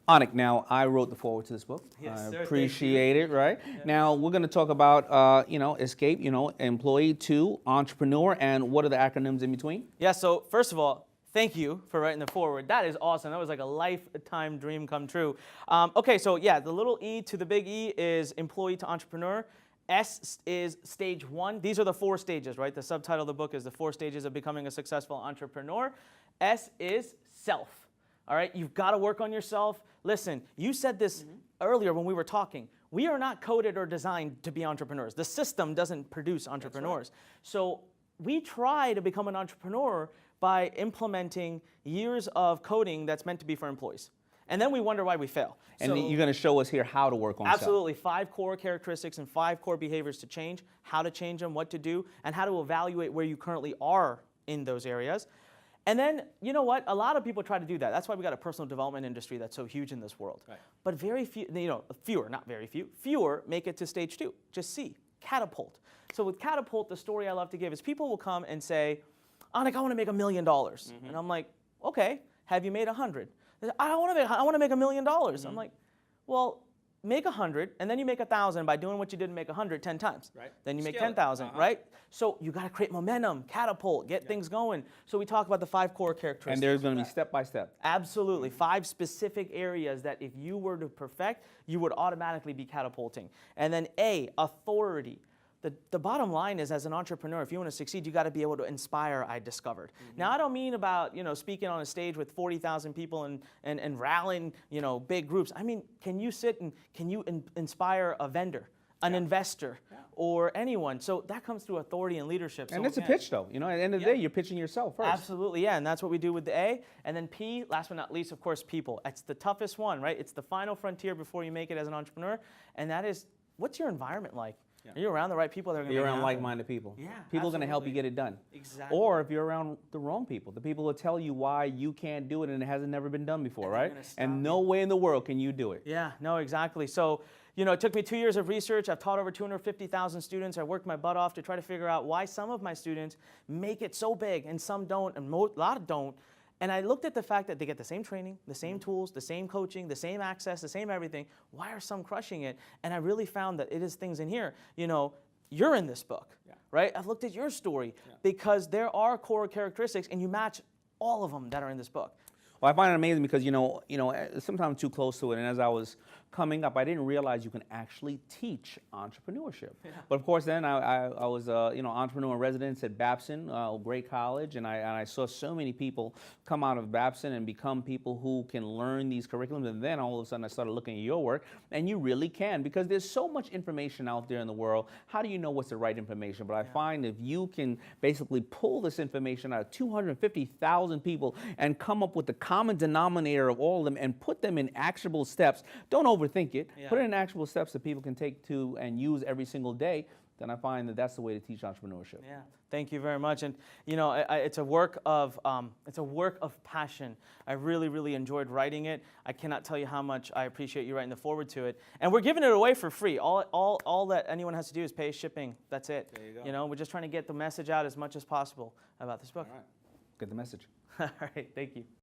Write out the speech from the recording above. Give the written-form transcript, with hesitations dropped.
Anik, now I wrote the foreword to this book. Yes, I sir, appreciate it, right? Yeah. Now we're going to talk about, eSCAPE, employee to entrepreneur, and what are the acronyms in between? Yeah, so first of all, thank you for writing the foreword. That is awesome. That was like a lifetime dream come true. Okay, so yeah, the little E to the big E is employee to entrepreneur. S is stage 1. These are the 4 stages, right? The subtitle of the book is the 4 stages of becoming a successful entrepreneur. S is self. All right, you've got to work on yourself. Listen, you said this earlier when we were talking. We are not coded or designed to be entrepreneurs. The system doesn't produce entrepreneurs. Right. So we try to become an entrepreneur by implementing years of coding that's meant to be for employees. And then we wonder why we fail. And you're going to show us here how to work on absolutely, 5 core characteristics and 5 core behaviors to change, how to change them, what to do, and how to evaluate where you currently are in those areas. And then, you know what? A lot of people try to do that. That's why we got a personal development industry that's so huge in this world. Right. But very few, fewer, not very few, fewer make it to stage 2. Just C, catapult. So with catapult, the story I love to give is people will come and say, Anik, I want to make $1 million. And I'm like, okay, have you made 100? I want to make $1 million. I'm like, well, make 100, and then you make 1,000 by doing what you didn't make 100 10 times. Right. Then you make 10,000, right? So you got to create momentum, catapult, get things going. So we talk about the 5 core characteristics. And there's going to be step by step. Absolutely, 5 specific areas that if you were to perfect, you would automatically be catapulting. And then A, authority. The bottom line is, as an entrepreneur, if you want to succeed, you got to be able to inspire, I discovered. Now, I don't mean about, speaking on a stage with 40,000 people and rallying, big groups. I mean, can you sit and can you inspire a vendor, an investor, or anyone? So that comes through authority and leadership. And it's a pitch, though. At the end of the day, you're pitching yourself first. Absolutely, yeah, and that's what we do with the A. And then P, last but not least, of course, people. It's the toughest one, right? It's the final frontier before you make it as an entrepreneur, and that is, what's your environment like? Are you around the right people that are going to You're around like-minded people. Yeah, people are going to help you get it done. Exactly. Or if you're around the wrong people, the people will tell you why you can't do it and it hasn't never been done before, right? And no way in the world can you do it. Yeah, no, exactly. So, it took me 2 years of research. I've taught over 250,000 students. I worked my butt off to try to figure out why some of my students make it so big and some don't, and a lot don't. And I looked at the fact that they get the same training, the same tools, the same coaching, the same access, the same everything. Why are some crushing it? And I really found that it is things in here. You're in this book, right? I've looked at your story because there are core characteristics and you match all of them that are in this book. Well, I find it amazing because, sometimes I'm too close to it. And as I was coming up, I didn't realize you can actually teach entrepreneurship. Yeah. But of course, then I was, entrepreneur in residence at Babson, a great college. And I saw so many people come out of Babson and become people who can learn these curriculums. And then all of a sudden I started looking at your work. And you really can, because there's so much information out there in the world. How do you know what's the right information? But I find if you can basically pull this information out of 250,000 people and come up with the common denominator of all of them and put them in actionable steps. Don't overthink it. Put it in actionable steps that people can take to and use every single day. Then I find that that's the way to teach entrepreneurship. Yeah, thank you very much. And it's a work of passion. I really, really enjoyed writing it. I cannot tell you how much I appreciate you writing the foreword to it. And we're giving it away for free. All that anyone has to do is pay shipping. That's it. There you go. We're just trying to get the message out as much as possible about this book. All right, get the message. All right, thank you.